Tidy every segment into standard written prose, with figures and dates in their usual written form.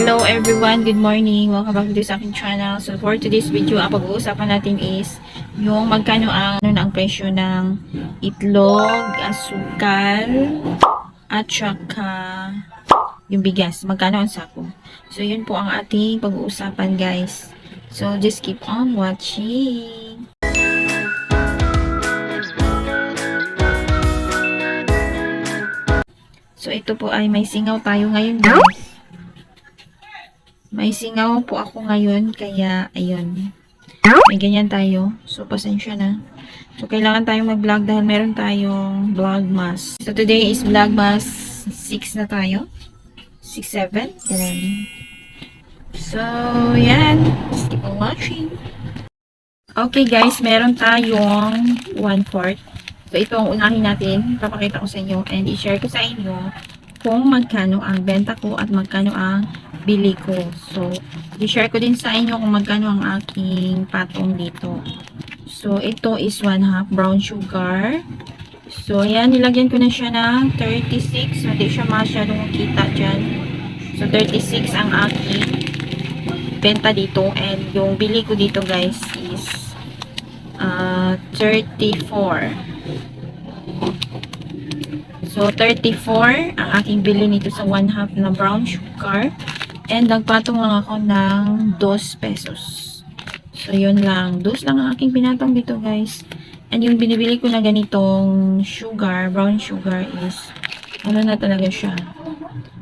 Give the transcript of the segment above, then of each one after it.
Hello everyone, good morning. Welcome back to sa aking channel. So for today's video, ang pag-uusapan natin is yung magkano ang presyo ng itlog, asukal, at saka yung bigas. Magkano ang sako. So yun po ang ating pag-uusapan guys. So just keep on watching. So ito po ay may singaw tayo ngayon guys. May singaw po ako ngayon, kaya ayun. May ganyan tayo. So, pasensya na. So, kailangan tayong mag-vlog dahil meron tayong vlogmas. So, today is vlogmas 6 na tayo. 6, 7. Ganun. So, yan. Just keep on watching. Okay guys, meron tayong 1/4. So, ito ang unahin natin. Papakita ko sa inyo and i-share ko sa inyo kung magkano ang benta ko at magkano ang bili ko. So, i-share ko din sa inyo kung magkano ang aking patong dito. So, ito is 1/2 brown sugar. So, ayan, nilagyan ko na siya ng 36. So, hindi siya masyadong kita dyan. So, 36 ang aking benta dito. And yung bili ko dito, guys, is 34. So, 34 ang aking bili nito sa 1/2 na brown sugar. And nagpatong lang ako ng 2 pesos. So, yun lang. 2 lang ang aking pinatong dito, guys. And yung binibili ko na ganitong sugar, brown sugar is, ano na talaga siya.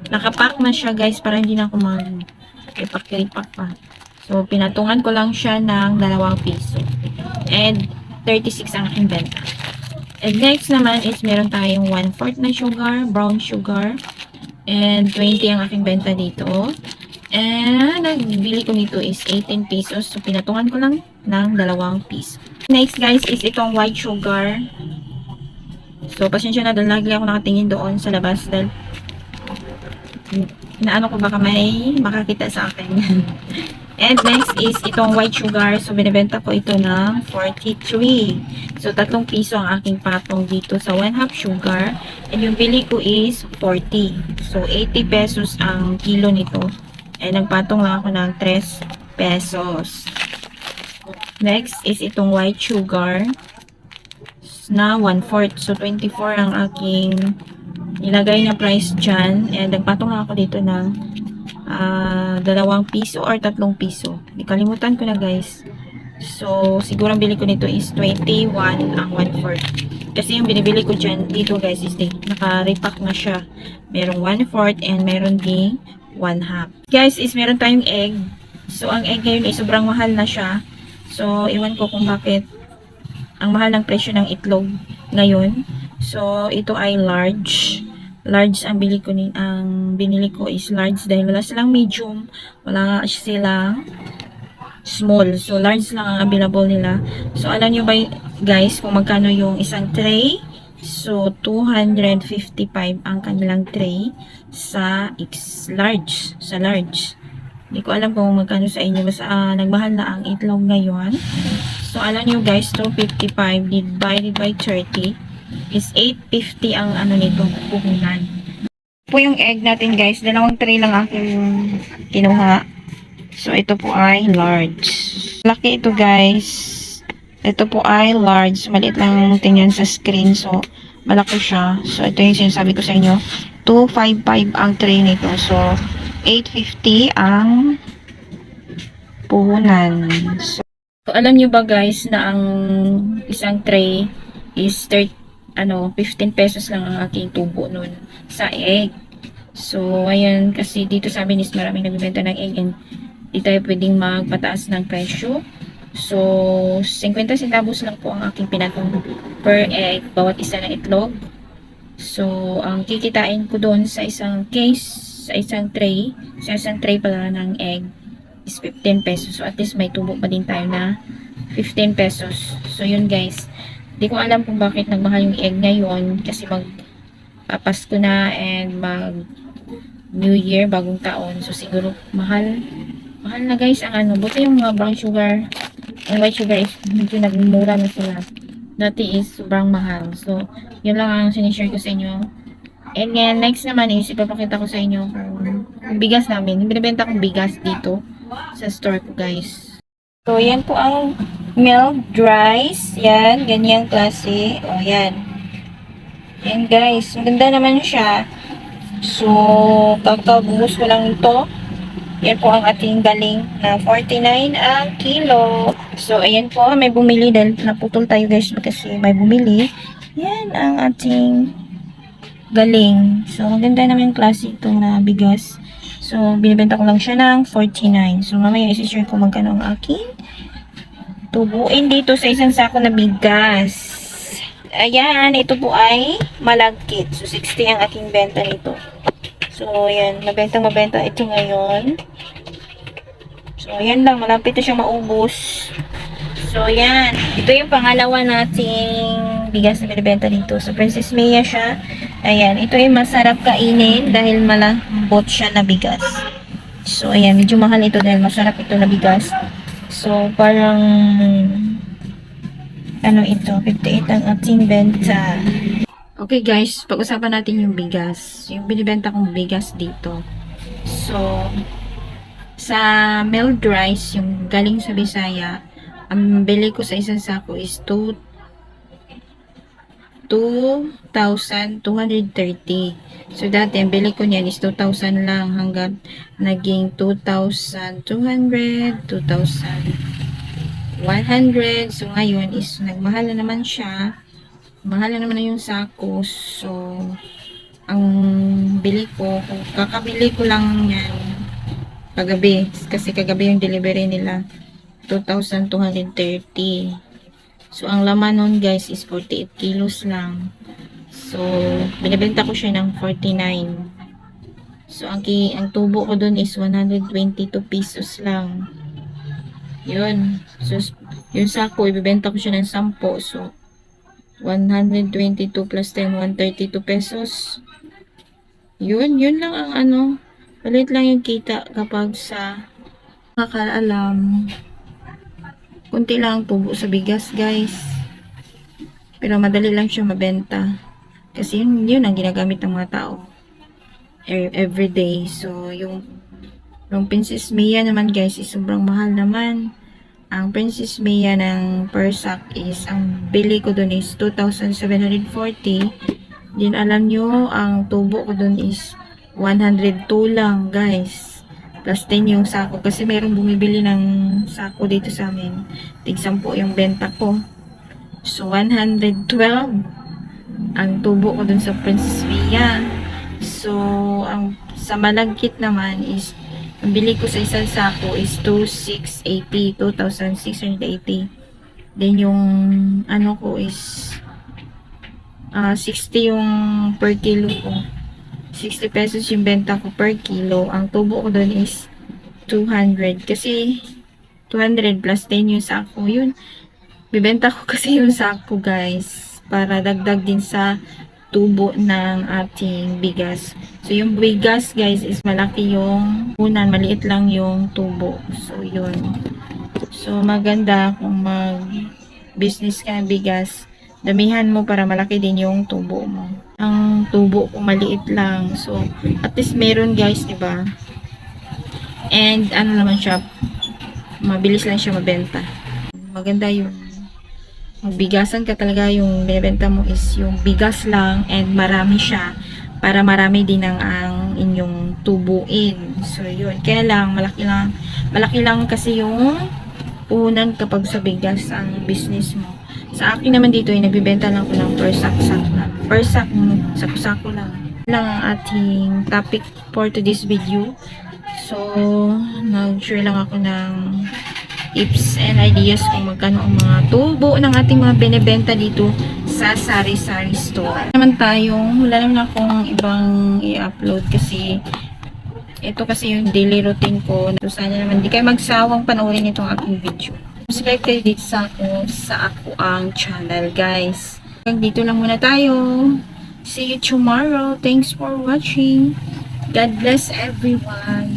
Nakapack na siya, guys, para hindi na ako mag-ipak-ipak pa. So, pinatungan ko lang siya ng 2 piso. And 36 ang aking benta. And next naman is meron tayong 1/4 na sugar, brown sugar. And 20 ang aking benta dito. And nagbili ko nito is 18 pesos. So, pinatungan ko lang ng 2 piso. Next guys is itong white sugar. So, pasensya na dahil lagi ako nakatingin doon sa labas dahil naano ko baka may makakita sa akin. And next is itong white sugar. So, binibenta ko ito ng 43. So, 3 piso ang aking patong dito sa 1/2 sugar. And yung bili ko is 40. So, 80 pesos ang kilo nito. And nagpatong lang ako ng 3 pesos. Next is itong white sugar na 1/4. So, 24 ang aking nilagay na price dyan. And nagpatong lang ako dito ng 2 piso or 3 piso. Di kalimutan ko na guys. So, siguro ang bili ko nito is 21 ang 1/4. Kasi yung binibili ko dyan, dito guys, is naka-repack na siya. Merong 1/4 and meron ding 1/2. Guys, is meron tayong egg. So, ang egg ngayon ay sobrang mahal na siya. So, iwan ko kung bakit ang mahal ng presyo ng itlog ngayon. So, ito ay large. Large ang binili ko is large dahil wala silang medium, wala silang small. So, large lang ang available nila. So, alam nyo ba guys kung magkano yung isang tray? So, 255 ang kanilang tray sa large. Sa large. Hindi ko alam kung magkano sa inyo. Basta nagmahal na ang itlog ngayon. So, alam nyo guys, 255 divided by 30 is 850 ang ano nito, puhunan. Po yung egg natin guys, 2 tray lang aking kinuha. So, ito po ay large. Laki ito guys. Ito po ay large. Maliit lang tingnan sa screen. So, malaki siya. So, ito yung sinasabi ko sa inyo. 255 ang tray nito. So, 850 ang puhunan. So, alam nyo ba guys na ang isang tray is 15 pesos lang ang aking tubo nun sa egg. So, ayan, kasi dito sa amin is maraming nagbibenta ng egg and di tayo pwedeng magpataas ng presyo. So, 50 centavos lang po ang aking pinatong per egg, bawat isa ng itlog. So, ang kikitain ko doon sa isang case, sa isang tray pala ng egg is 15 pesos. So, at least may tubo pa din tayo na 15 pesos. So, yun guys. Di ko alam kung bakit nagmahal yung egg ngayon kasi magpapasko na and mag New Year, bagong taon. So, siguro mahal na guys ang buti yung mga brown sugar and white sugar is medyo nagmura na sila. Dati is sobrang mahal. So, yun lang ang sinishare ko sa inyo. And then, next naman is ipapakita ko sa inyo kung bigas namin. Binibenta kong bigas dito sa store ko, guys. So, yan po ang milk rice. Yan, ganyang klase. O, yan. Yan, guys. Maganda naman siya. So, kakabuhos ko lang ito. Yan po ang ating galing na 49 ang kilo. So, ayan po. May bumili dahil naputol tayo, guys, kasi may bumili. Yan ang ating galing. So, maganda naman yung klase ito na bigas. So, binibenta ko lang siya ng 49. So, mamaya isi-share ko magkano ang aking tubuin dito sa isang sako na bigas. Ayan, ito po ay malagkit. So, 60 ang aking benta nito. So, ayan, mabenta ito ngayon. So, ayan lang, malapit na siya maubos. So, ayan. Ito yung pangalawa nating bigas na binibenta dito. So, Princess Mia siya. Ayan, ito yung masarap kainin dahil malambot siya na bigas. So, ayan, medyo mahal ito dahil masarap ito na bigas. So, parang ano ito, 58 ang ating benta. Okay guys, pag-usapan natin yung bigas. Yung binibenta kong bigas dito. So, sa milled rice, yung galing sa Bisaya, ang bili ko sa isang sako is 2,230. So, dati, ang bili ko niyan is 2,000 lang hanggang naging 2,200, 2,100. So, ngayon is nagmahal na naman siya. Mahal na naman na yung sako. So, ang bili ko, kakabili ko lang yan kagabi. Kasi kagabi yung delivery nila. 2,230. So, ang laman nun guys is 48 kilos lang. So, binibenta ko siya ng 49. So, ang tubo ko dun is 122 pesos lang. Yun. So, yung sako, ibibenta ko siya ng 10. So, 122 plus 10, 132 pesos. Yun lang ang ano. Palit lang yung kita kapag sa nakakaalam. Kunti lang ang tubo sa bigas, guys. Pero madali lang siya mabenta. Kasi yun ang ginagamit ng mga tao. Everyday. So, yung Princess Mia naman, guys, is sobrang mahal naman. Ang Princess Mia ng per sack is, ang bili ko dun is 2,740. Din alam nyo, ang tubo ko dun is 102 lang, guys. Plus 10 yung sako. Kasi merong bumibili ng sako dito sa amin. Tig-10 yung benta ko. So, 112 ang tubo ko dun sa Princess Mia. So, sa malagkit naman is ang bili ko sa isang sako is 2,680. Then yung ano ko is 60 yung per kilo ko. 60 pesos yung benta ko per kilo. Ang tubo ko doon is 200. Kasi 200 plus 10 yung sako. Yun. Bibenta ko kasi yung sako, guys. Para dagdag din sa tubo ng ating bigas. So, yung bigas, guys, is malaki yung unan. Maliit lang yung tubo. So, yun. So, maganda kung mag-business ka ng bigas. Damihan mo para malaki din yung tubo mo. Ang tubo ko maliit lang. So, at least meron, guys, diba? And, ano naman siya, mabilis lang siya mabenta. Maganda yung magbigasan ka talaga, yung binibenta mo is yung bigas lang and marami siya para marami din ang inyong tubuin. So, yun. Kaya lang, malaki lang kasi yung unan kapag sa bigas ang business mo. Sa akin naman dito, ay nagbibenta lang ko ng per sack lang. Per sack, sako-sako lang. Lang ang ating topic for today's video. So, nag-share lang ako ng tips and ideas kung magkano ang mga tubo ng ating mga binibenta dito sa sari-sari store. Wala naman akong ibang i-upload kasi ito kasi yung daily routine ko. So, sana naman di kayo magsawang panoorin itong aking video. Subscribe kayo dito sa ako ang channel, guys. Dito lang muna tayo. See you tomorrow. Thanks for watching. God bless everyone.